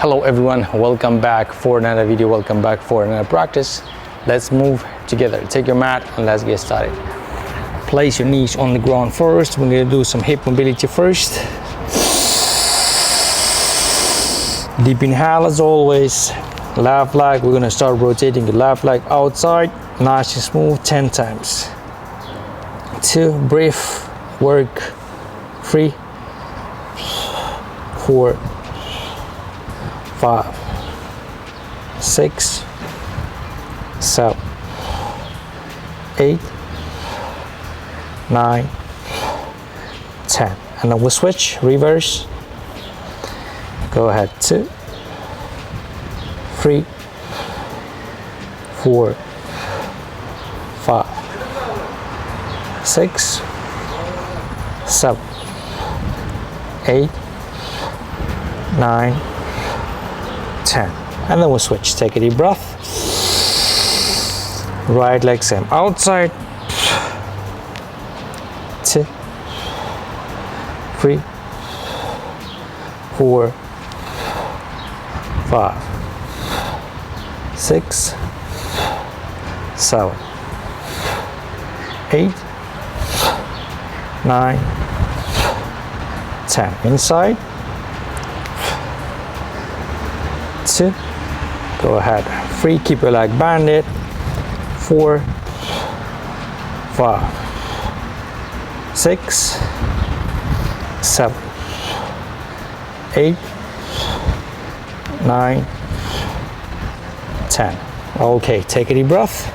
Hello everyone, welcome back for another video, welcome back for another practice. Let's move together. Take your mat and let's get started. Place your knees on the ground first. We're going to do some hip mobility first. Deep inhale as always. Left leg, we're going to start rotating the left leg outside, nice and smooth, 10 times. 2, breathe, work, 3, 4, 5, 6, 7, 8, 9, 10. And then we'll switch, reverse. Go ahead, 2, 3, 4, 5, 6, 7, 8, 9, 10. And then we'll switch. Take a deep breath. Right leg same outside. 2, 3, 4, 5, 6, 7, 8, 9, 10. Inside. 2, go ahead. 3, keep your leg banded. 4, 5, 6, 7, 8, 9, 10. Okay, take a deep breath.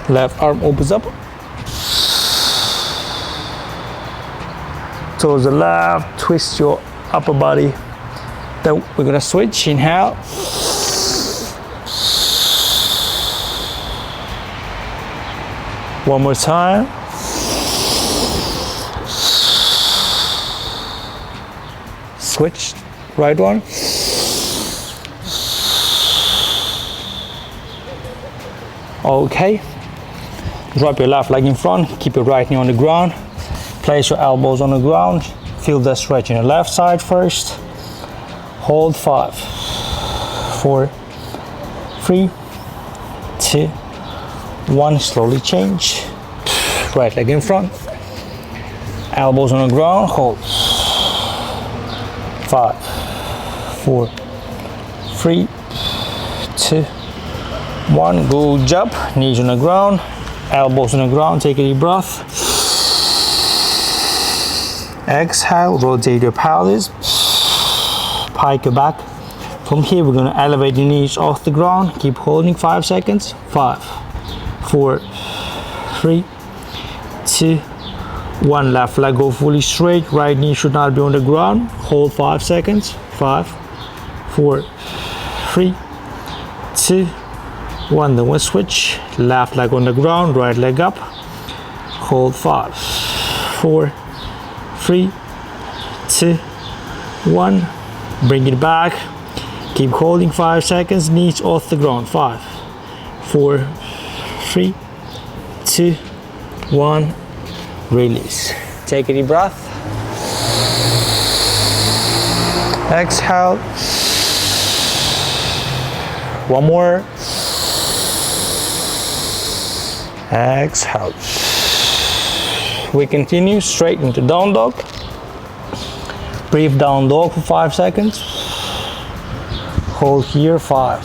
Left arm opens up towards the left. Twist your upper body. Then we're gonna switch. Inhale. One more time. Switch. Right one. Okay. Drop your left leg in front. Keep your right knee on the ground. Place your elbows on the ground. Feel the stretch in the left side first. Hold 5, 4, 3, 2, 1. Slowly change. Right leg in front. Elbows on the ground. Hold. 5, 4, 3, 2, 1. Good job. Knees on the ground. Elbows on the ground. Take a deep breath. Exhale. Rotate your pelvis. Pike your back. From here, we're going to elevate the knees off the ground. Keep holding 5 seconds. 5, 4, 3, 2, 1. Left leg go fully straight. Right knee should not be on the ground. Hold 5 seconds. 5, 4, 3, 2, 1. Then we'll switch. Left leg on the ground. Right leg up. Hold 5, 4, 3, 2, 1. Bring it back. Keep holding 5 seconds. Knees off the ground. 5, 4, 3, 2, 1. Release. Take a deep breath. Exhale. One more. Exhale. We continue straight into down dog. Breathe down dog for 5 seconds. Hold here. 5,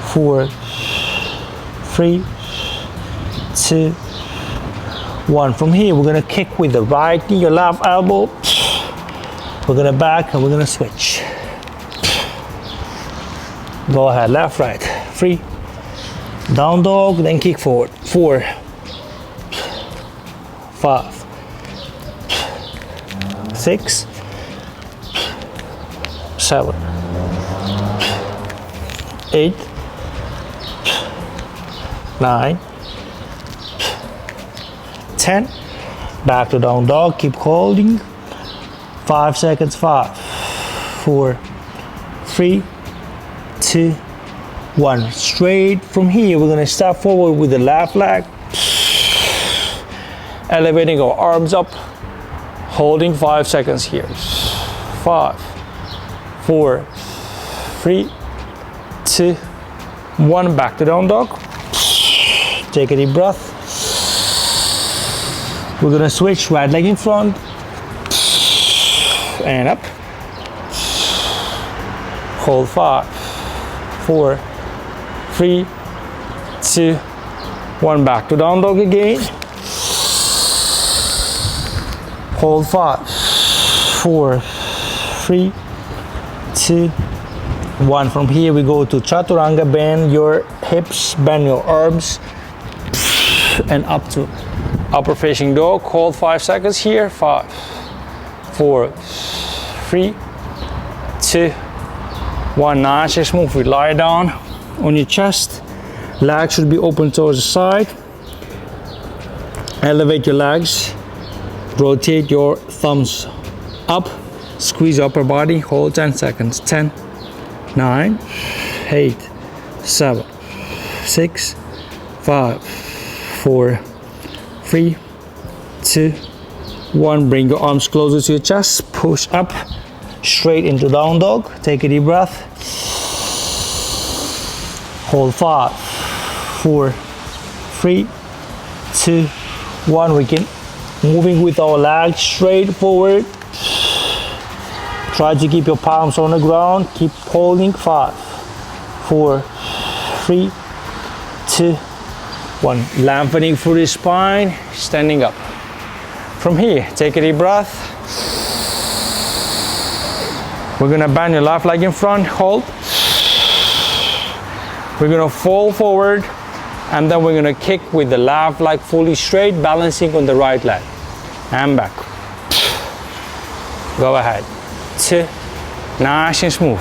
4, 3, 2, 1. From here, we're gonna kick with the right knee, your left elbow. We're gonna back and we're gonna switch. Go ahead, left, right. 3, down dog, then kick forward. 4, 5, 6, 7, 8, 9, 10. Back to down dog. Keep holding. 5 seconds. 5, 4, 3, 2, 1. Straight from here, we're gonna step forward with the left leg. Elevating our arms up. Holding 5 seconds here. 5, 4, 3, 2, 1. Back to down dog. Take a deep breath. We're gonna switch right leg in front and up. Hold 5, 4, 3, 2, 1. Back to down dog again. Hold 5, 4, 3, 2, 1. From here we go to chaturanga. Bend your hips, bend your arms, and up to upper facing dog. Hold 5 seconds here. 5, 4, 3, 2, 1. Nice and smooth. We lie down on your chest. Legs should be open towards the side. Elevate your legs. Rotate your thumbs up. Squeeze upper body. Hold 10 seconds. 10, 9, 8, 7, 6, 5, 4, 3, 2, 1. Bring your arms closer to your chest. Push up straight into down dog. Take a deep breath. Hold 5, 4, 3, 2, 1. We can moving with our legs straight forward. Try to keep your palms on the ground. Keep holding. 5, 4, 3, 2, 1. Lengthening through the spine. Standing up. From here, take a deep breath. We're gonna bend your left leg in front. Hold. We're gonna fall forward, and then we're gonna kick with the left leg fully straight, balancing on the right leg. And back. Go ahead. 2, nice and smooth.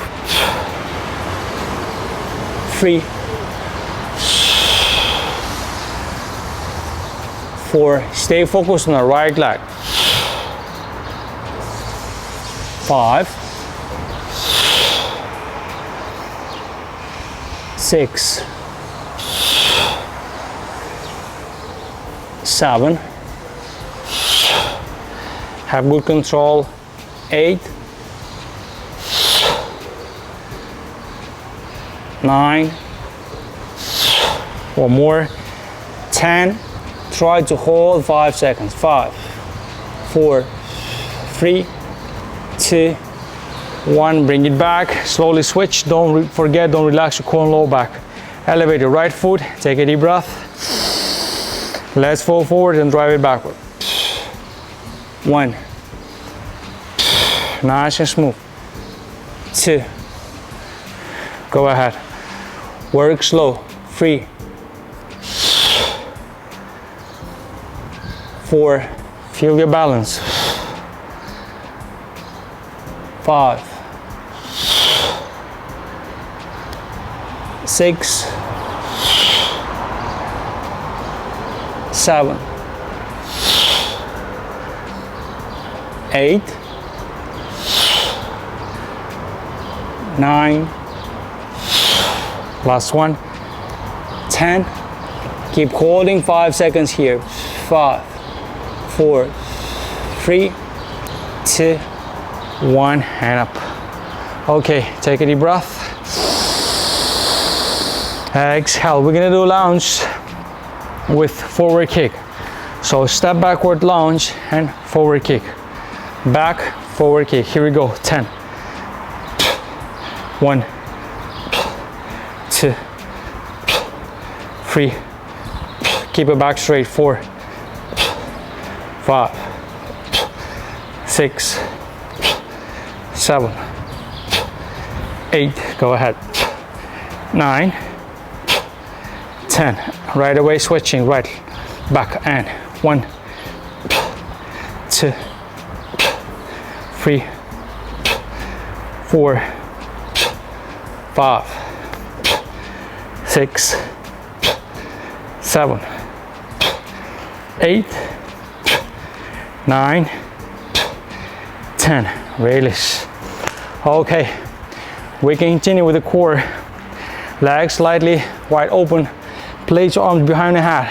3, 4, stay focused on the right leg. 5, 6, 7, have good control. 8, 9, or more. 10. Try to hold 5 seconds. 5, 4, 3, 2, 1. Bring it back. Slowly switch. Don't forget, don't relax your core and low back. Elevate your right foot. Take a deep breath. Let's fall forward and drive it backward. 1. Nice and smooth. 2. Go ahead. Work slow. 3, 4. Feel your balance. 5, 6, 7, 8, 9. Last one. 10. Keep holding 5 seconds here. 5, 4, 3, 2, 1, and up. Okay, take a deep breath. Exhale. We're gonna do a lunge with forward kick. So step backward lunge and forward kick. Back, forward kick. Here we go. 10. 1, 2, 3. Keep it back straight. 4, 5, 6, 7, 8. Go ahead. 9, 10. Right away switching right back and 1, 2, 3, 4, 5, 6, 7, 8, 9, 10. Release. Okay, we can continue with the core. Legs slightly wide open. Place your arms behind the head.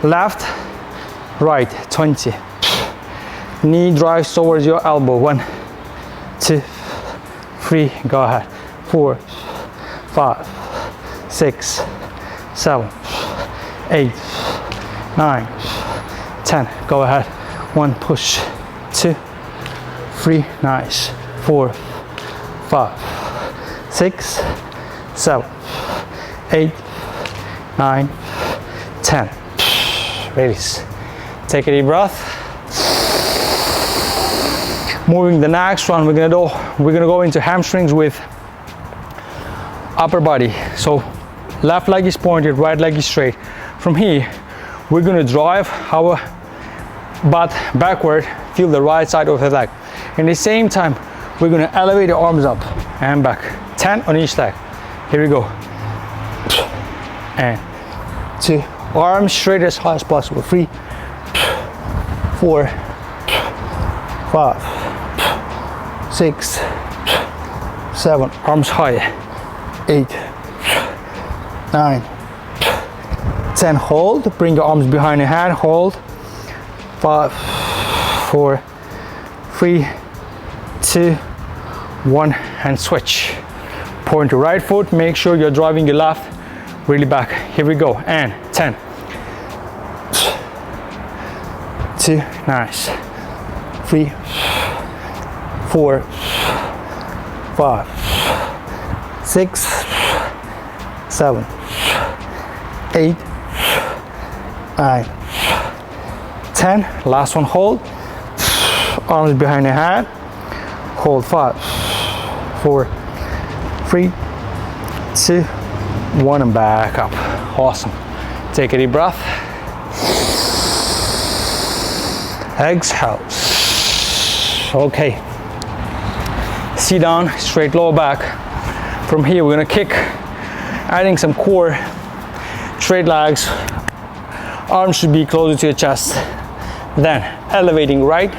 Left, right, 20. Knee drives towards your elbow. 1, 2, 3, go ahead, 4, 5, 6, 7, 8, 9, 10, go ahead, 1, push, 2, 3, nice, 4, 5, 6, 7, 8, 9, 10. Release. Take a deep breath. Moving the next one, we're gonna go into hamstrings with upper body. So left leg is pointed, right leg is straight. From here, we're gonna drive our butt backward, feel the right side of the leg. In the same time, we're gonna elevate the arms up and back. 10 on each leg. Here we go. And 2, arms straight as high as possible. 3, 4, 5, 6, 7, arms high. 8, 9, 10, hold, bring your arms behind your head, hold. 5, 4, 3, 2, 1, and switch. Point to right foot, make sure you're driving your left really back. Here we go, and 10, 2, nice, 3, 4, 5, 6, 7, 8, 9, 10. Last one, hold. Arms behind the head. Hold. 5, 4, 3, 2, 1, and back up. Awesome. Take a deep breath. Exhale. Okay. Sit down, straight lower back. From here, we're gonna kick, adding some core, straight legs. Arms should be closer to your chest. Then elevating right,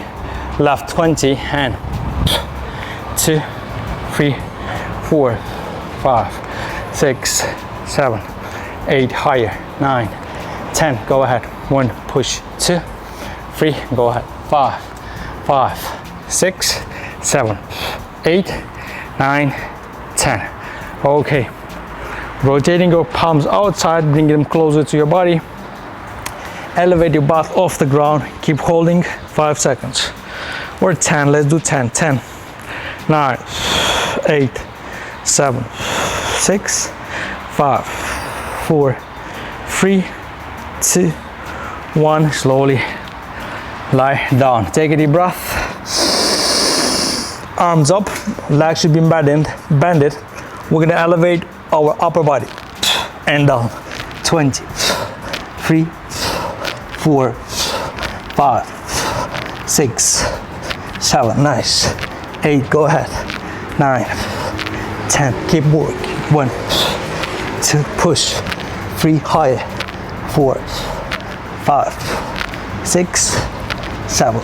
left 20, and 2, 3, 4, 5, 6, 7, 8, higher, 9, 10, go ahead, 1, push, 2, 3, go ahead, 5, 5, 6, 7, 8, 9, 10. Okay, rotating your palms outside, bring them closer to your body. Elevate your butt off the ground, keep holding 5 seconds. Or 10, let's do 10, 10, 9, 8, 7, 6, 5, 4, 3, 2, 1, slowly lie down. Take a deep breath. Arms up, legs should be bended. We're gonna elevate our upper body and down. 20, 3, 4, 5, 6, 7, nice. 8, go ahead. 9, 10, keep working. 1, 2, push. 3, higher. 4, 5, 6, 7,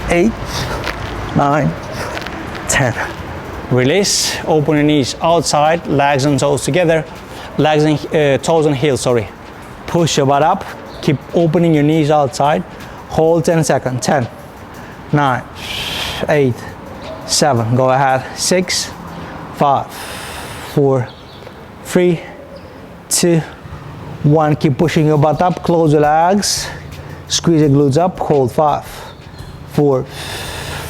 8, 9, 10. Release, open your knees outside, legs and toes together. Legs and toes and heels, sorry. Push your butt up, keep opening your knees outside. Hold 10 seconds. 10, 9, 8, 7, go ahead. 6, 5, 4, 3, 2, 1. Keep pushing your butt up, close your legs. Squeeze your glutes up, hold. 5, 4,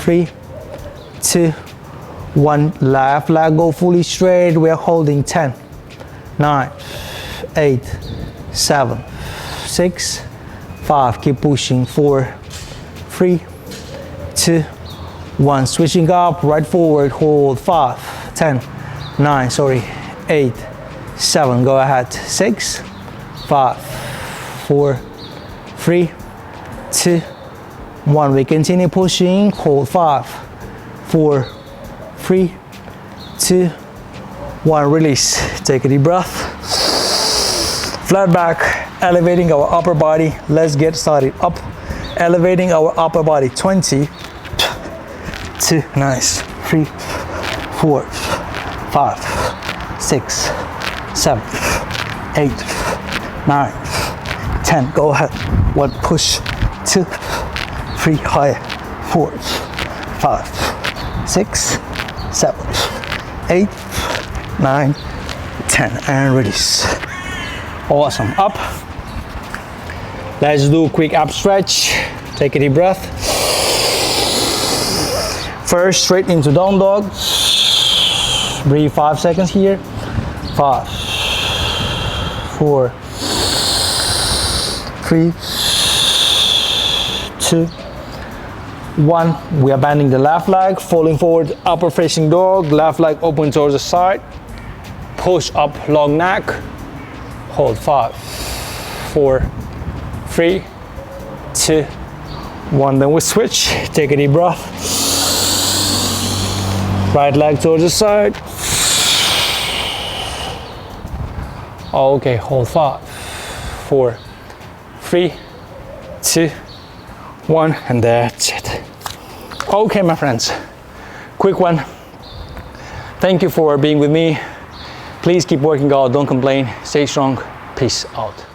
3, 2, 1. Left leg go fully straight. We are holding 10, 9, 8, 7, 6, 5. Keep pushing. 4, 3, 2, 1. Switching up, right forward, hold. 5, 10, 9, sorry, 8, 7. Go ahead. 6, 5, 4, 3, 2, 1. We continue pushing. Hold. 5, 4, 3, 2, 1. Release. Take a deep breath. Flat back, elevating our upper body. Let's get started. Up, elevating our upper body. 20, 2, nice. 3, 4, 5, 6, 7, 8, 9, 10. Go ahead. 1, push. 2, 3, higher. 4, 5, 6, 7, 8, 9, 10, and release. Awesome. Up. Let's do a quick ab stretch. Take a deep breath. First, straight into down dog. Breathe 5 seconds here. 5, 4, 3, 2, 1. We are bending the left leg, falling forward, upper facing dog, left leg open towards the side. Push up, long neck. Hold 5, 4, 3, 2, 1. Then we switch. Take a deep breath. Right leg towards the side. Okay, hold 5, 4, 3, 2, 1, and that's it. Okay, my friends, quick one. Thank you for being with me. Please keep working out, don't complain, stay strong. Peace out.